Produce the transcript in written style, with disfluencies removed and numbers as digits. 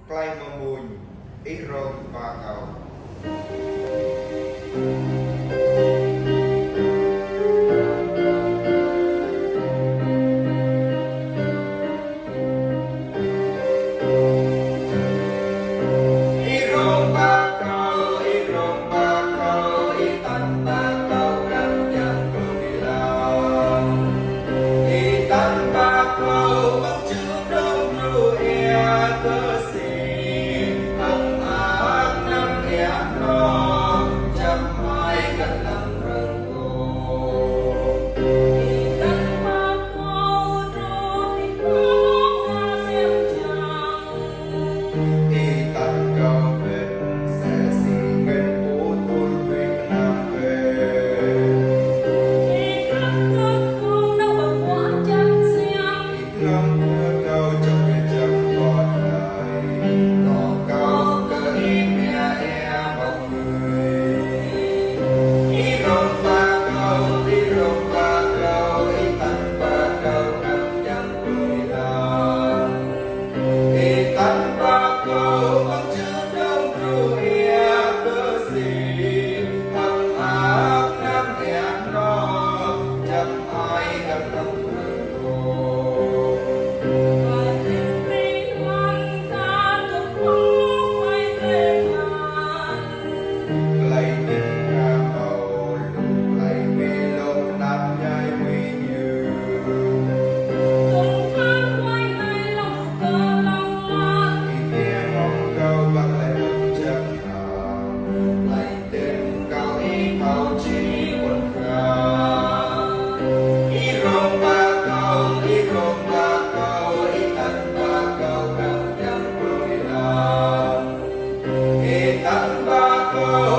Klay memuny, irong bakau. Irong bakau, itan bakau kan yang berbilang. Itan bakau mencudung ruia kesih. Ang nam yak no, jamai kan lang rengkong. Itan bakau roti bông xiêm trắng. Itan kau bên sẽ xì bên phố thôn Việt Nam về. Ikan kekung nang bawa jam siang. Ikram của kau trong cái chấm ngọt ngào. Có kau cơ im e bóng người. Irong bakau, itan bakau kan yang berbilang. Itan bakau mencudung ruia kesih. Hang nam yak no, jamai kan lang rengkong. Bahir pilihan katup lumai teman. Klay tình ca màu lục klay bê lông nát nhai quy như. Tuhan quay lại lòng cơ lòng lan. Khi nghe mong kau bắt lại lòng chân nào. Klay tình kau ý thao chi quần khang. Irong bakau, itan bakau kan yang berbilang. Itan bakau